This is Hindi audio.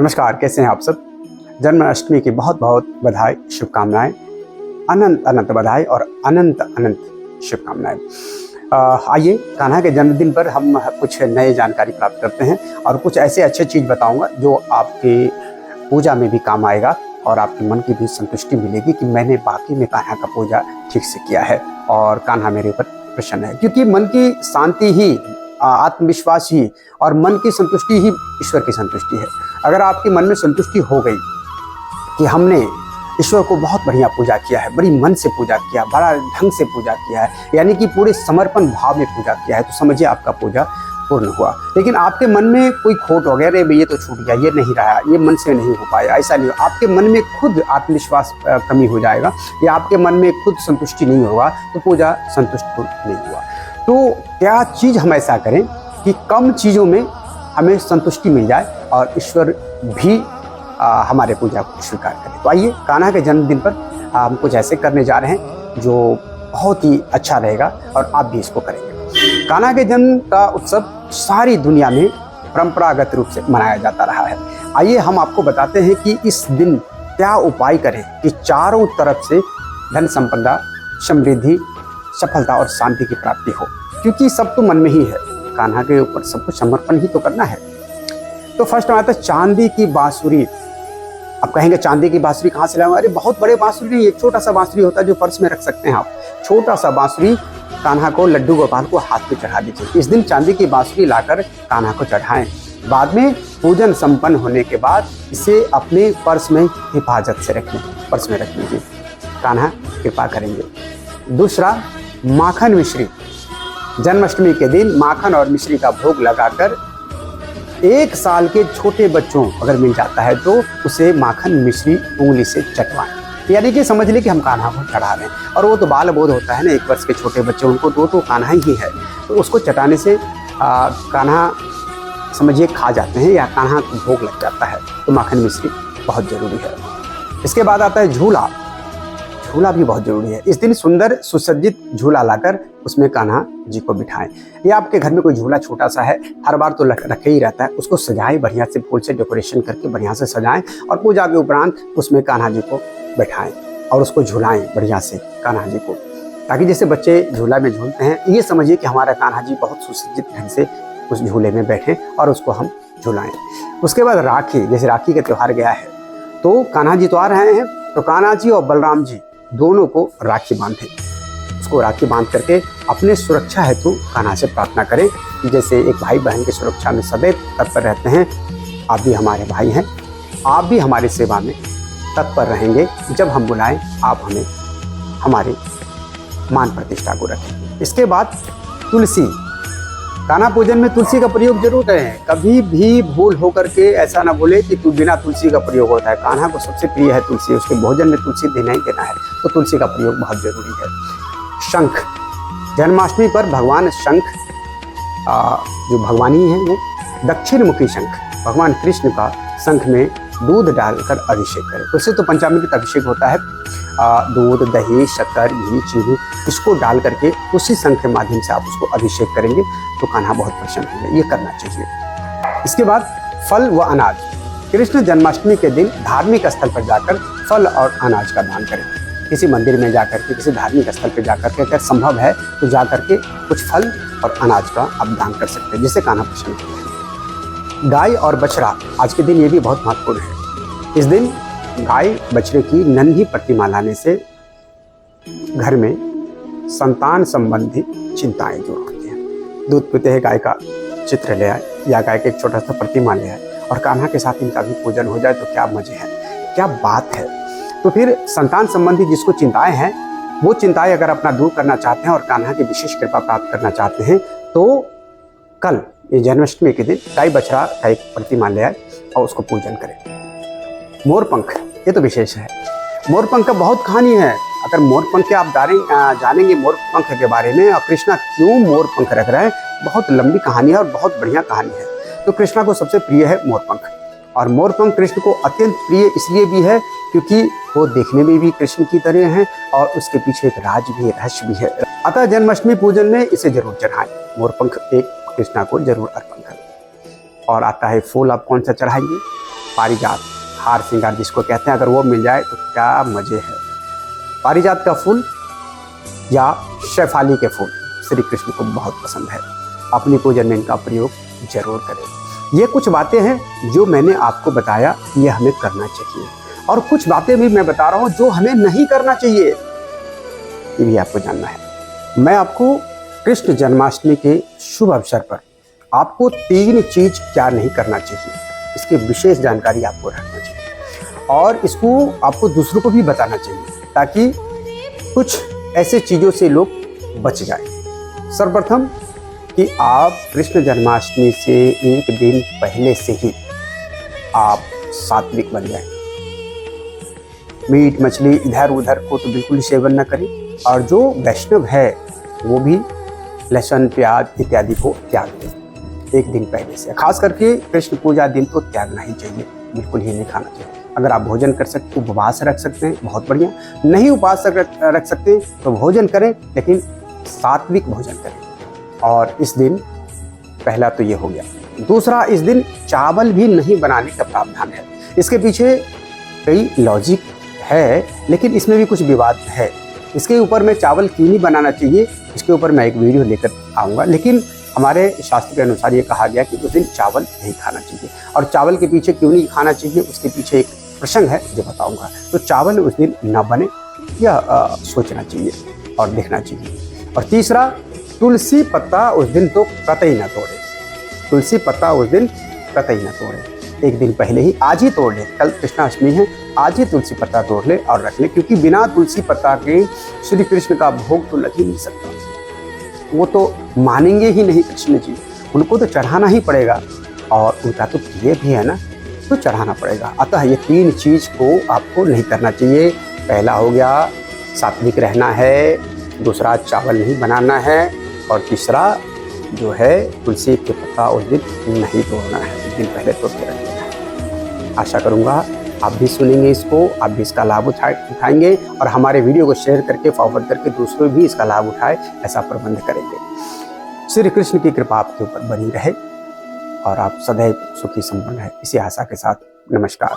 नमस्कार, कैसे हैं आप सब। जन्माष्टमी की बहुत बहुत बधाई, शुभकामनाएं, अनंत अनंत बधाई और अनंत अनंत शुभकामनाएं। आइए, कान्हा के जन्मदिन पर हम कुछ नए जानकारी प्राप्त करते हैं और कुछ ऐसे अच्छे चीज़ बताऊंगा जो आपकी पूजा में भी काम आएगा और आपके मन की भी संतुष्टि मिलेगी कि मैंने वाकई में कान्हा का पूजा ठीक से किया है और कान्हा मेरे ऊपर प्रसन्न है। क्योंकि मन की शांति ही, आत्मविश्वास ही और मन की संतुष्टि ही ईश्वर की संतुष्टि है। अगर आपके मन में संतुष्टि हो गई कि हमने ईश्वर को बहुत बढ़िया पूजा किया है, बड़ी मन से पूजा किया, बड़ा ढंग से पूजा किया है, यानी कि पूरे समर्पण भाव में पूजा किया है, तो समझिए आपका पूजा पूर्ण हुआ। लेकिन आपके मन में कोई खोट हो गया, अरे ये तो छूट गया, ये नहीं रहा, ये मन से नहीं हो पाया, ऐसा नहीं हो, आपके मन में खुद आत्मविश्वास कमी हो जाएगा या आपके मन में खुद संतुष्टि नहीं होगा तो पूजा संतुष्ट नहीं हुआ। तो क्या चीज़ हम ऐसा करें कि कम चीज़ों में हमें संतुष्टि मिल जाए और ईश्वर भी हमारे पूजा को स्वीकार करें। तो आइए, कान्हा के जन्मदिन पर हम कुछ ऐसे करने जा रहे हैं जो बहुत ही अच्छा रहेगा और आप भी इसको करेंगे। कान्हा के जन्म का उत्सव सारी दुनिया में परंपरागत रूप से मनाया जाता रहा है। आइए हम आपको बताते हैं कि इस दिन क्या उपाय करें कि चारों तरफ से धन संपदा, समृद्धि, सफलता और शांति की प्राप्ति हो। क्योंकि सब तो मन में ही है, कान्हा के ऊपर सब कुछ समर्पण ही तो करना है। तो फर्स्ट में आता है चांदी की बांसुरी। आप कहेंगे चांदी की बांसुरी कहाँ से लाऊंगा? अरे बहुत बड़े बांसुरी नहीं, एक छोटा सा बांसुरी होता है जो पर्स में रख सकते हैं आप। छोटा सा बांसुरी कान्हा को, लड्डू गोपाल को हाथ में चढ़ा दीजिए। इस दिन चांदी की बांसुरी लाकर कान्हा को चढ़ाएं। बाद में पूजन संपन्न होने के बाद इसे अपने पर्स में हिफाजत से रखें, पर्स में रख लीजिए, कान्हा कृपा करेंगे। दूसरा, माखन मिश्री। जन्माष्टमी के दिन माखन और मिश्री का भोग लगाकर 1 साल के छोटे बच्चों अगर मिल जाता है तो उसे माखन मिश्री उंगली से चटवाएं, यानी कि समझ लें कि हम कान्हा को चढ़ा रहे हैं। और वो तो बाल बोध होता है ना, 1 वर्ष के छोटे बच्चे, उनको तो कान्हा ही है, तो उसको चटाने से कान्हा समझिए खा जाते हैं या कान्हा को भोग लग जाता है। तो माखन मिश्री बहुत ज़रूरी है। इसके बाद आता है झूला। झूला भी बहुत जरूरी है। इस दिन सुंदर सुसज्जित झूला लाकर उसमें कान्हा जी को बिठाएं। या आपके घर में कोई झूला छोटा सा है, हर बार तो रखे ही रहता है, उसको सजाएं, बढ़िया से फूल से डेकोरेशन करके बढ़िया से सजाएं और पूजा के उपरांत उसमें कान्हा जी को बैठाएं और उसको झुलाएं बढ़िया से कान्हा जी को, ताकि जैसे बच्चे झूला में झूलते हैं, ये समझिए कि हमारा कान्हा जी बहुत सुसज्जित ढंग से उस झूले में बैठें और उसको हम झुलाएं। उसके बाद राखी, जैसे राखी का त्यौहार गया है तो कान्हा जी तो आ रहे हैं, तो कान्हा जी और बलराम जी दोनों को राखी बांधें। उसको राखी बांध करके अपने सुरक्षा हेतु कान्हा से प्रार्थना करें। जैसे एक भाई बहन की सुरक्षा में सदैव तत्पर रहते हैं, आप भी हमारे भाई हैं, आप भी हमारी सेवा में तत्पर रहेंगे। जब हम बुलाएं आप हमें हमारी मान प्रतिष्ठा को रखें। इसके बाद तुलसी। कान्हा पूजन में तुलसी का प्रयोग जरूर करें। कभी भी भूल होकर के ऐसा ना बोले कि तू बिना तुलसी का प्रयोग होता है। कान्हा को सबसे प्रिय है तुलसी, उसके भोजन में तुलसी देना ही देना है, तो तुलसी का प्रयोग बहुत जरूरी है। शंख। जन्माष्टमी पर भगवान शंख, जो भगवानी है वो दक्षिण मुखी शंख, भगवान कृष्ण का शंख में दूध डालकर अभिषेक करें। उससे तो पंचामृत अभिषेक होता है, दूध, दही, शक्कर, घी, चीनी, इसको डाल करके उसी शंख के माध्यम से आप उसको अभिषेक करेंगे तो कान्हा बहुत प्रसन्न होंगे। ये करना चाहिए। इसके बाद फल व अनाज। कृष्ण जन्माष्टमी के दिन धार्मिक स्थल पर जाकर फल और अनाज का दान करें। किसी मंदिर में जाकर के, किसी धार्मिक स्थल पर जाकर के अगर संभव है तो जाकर के कुछ फल और अनाज का आप दान कर सकते हैं, जिससे कान्हा प्रसन्न होते हैं। गाय और बछड़ा, आज के दिन ये भी बहुत महत्वपूर्ण है। इस दिन गाय बछड़े की नन्ही प्रतिमा लाने से घर में संतान संबंधी चिंताएं दूर होती हैं। दूध पीते हैं गाय का चित्र ले आए या गाय के एक छोटा सा प्रतिमा ले आए और कान्हा के साथ इनका भी पूजन हो जाए तो क्या मजे हैं, क्या बात है। तो फिर संतान संबंधी जिसको चिंताएं हैं, वो चिंताएं अगर अपना दूर करना चाहते हैं और कान्हा की विशेष कृपा प्राप्त करना चाहते हैं तो कल ये जन्माष्टमी के दिन गाय बछड़ा का एक प्रतिमा ले आए और उसको पूजन करें। मोरपंख, ये तो विशेष है। मोरपंख का बहुत कहानी है। अगर मोरपंख के आप जानेंगे मोरपंख के बारे में और कृष्णा क्यों मोरपंख रख रहे हैं, बहुत लंबी कहानी है और बहुत बढ़िया कहानी है। तो कृष्णा को सबसे प्रिय है मोरपंख, और मोरपंख कृष्ण को अत्यंत प्रिय इसलिए भी है क्योंकि वो देखने में भी कृष्ण की तरह है और उसके पीछे एक राज भी है, रहस्य भी है। अतः जन्माष्टमी पूजन में इसे जरूर चढ़ाएं। मोरपंख एक कृष्णा को जरूर अर्पण करें। और आता है फूल, आप कौन सा चढ़ाएंगे? पारिजात, हार श्रृंगार जिसको कहते हैं, अगर वो मिल जाए तो क्या मज़े है। पारिजात का फूल या शेफाली के फूल श्री कृष्ण को बहुत पसंद है। अपनी पूजन में इनका प्रयोग जरूर करें। ये कुछ बातें हैं जो मैंने आपको बताया, ये हमें करना चाहिए, और कुछ बातें भी मैं बता रहा हूँ जो हमें नहीं करना चाहिए, ये भी आपको जानना है। मैं आपको कृष्ण जन्माष्टमी के शुभ अवसर पर आपको 3 चीज क्या नहीं करना चाहिए, इसकी विशेष जानकारी आपको रखना चाहिए, और इसको आपको दूसरों को भी बताना चाहिए ताकि कुछ ऐसे चीज़ों से लोग बच जाए। सर्वप्रथम कि आप कृष्ण जन्माष्टमी से एक दिन पहले से ही आप सात्विक बन जाएं। मीट मछली इधर उधर को तो बिल्कुल ही सेवन न करें, और जो वैष्णव है वो भी लहसुन प्याज इत्यादि को त्याग दें एक दिन पहले से। खास करके कृष्ण पूजा दिन तो त्यागना ही चाहिए, बिल्कुल ही नहीं खाना चाहिए। अगर आप भोजन कर सकते, उपवास रख सकते हैं, बहुत बढ़िया। नहीं उपवास रख सकते तो भोजन करें, लेकिन सात्विक भोजन करें। और इस दिन पहला तो ये हो गया। दूसरा, इस दिन चावल भी नहीं बनाने का प्रावधान है। इसके पीछे कई लॉजिक है, लेकिन इसमें भी कुछ विवाद है। इसके ऊपर में चावल क्यों नहीं बनाना चाहिए, इसके ऊपर मैं एक वीडियो लेकर आऊँगा। लेकिन हमारे शास्त्र के अनुसार ये कहा गया कि उस दिन चावल नहीं खाना चाहिए, और चावल के पीछे क्यों नहीं खाना चाहिए उसके पीछे एक प्रसंग है जो बताऊंगा। तो चावल उस दिन न बने यह सोचना चाहिए और देखना चाहिए। और तीसरा, तुलसी पत्ता उस दिन तो कतई न तोड़े। तुलसी पत्ता उस दिन कतई न तोड़े, एक दिन पहले ही, आज ही तोड़ ले। कल कृष्णाष्टमी है, आज ही तुलसी पत्ता तोड़ ले और रख ले, क्योंकि बिना तुलसी पत्ता के श्री कृष्ण का भोग तो लग ही नहीं सकता। वो तो मानेंगे ही नहीं कृष्ण जी, उनको तो चढ़ाना ही पड़ेगा, और उनका तो प्रिय भी है ना, तो चढ़ाना पड़ेगा। अतः ये 3 चीज़ को आपको नहीं करना चाहिए। पहला हो गया सात्विक रहना है, दूसरा चावल नहीं बनाना है, और तीसरा जो है तुलसी के पत्ता उस दिन नहीं तोड़ना है, एक दिन पहले तोड़ के रख लेना है। आशा करूँगा आप भी सुनेंगे इसको, आप भी इसका लाभ उठाएंगे, और हमारे वीडियो को शेयर करके फॉरवर्ड करके दूसरे भी इसका लाभ उठाए, ऐसा प्रबंध करेंगे। श्री कृष्ण की कृपा आपके ऊपर बनी रहे और आप सदैव सुखी संपन्न रहे, इसी आशा के साथ नमस्कार।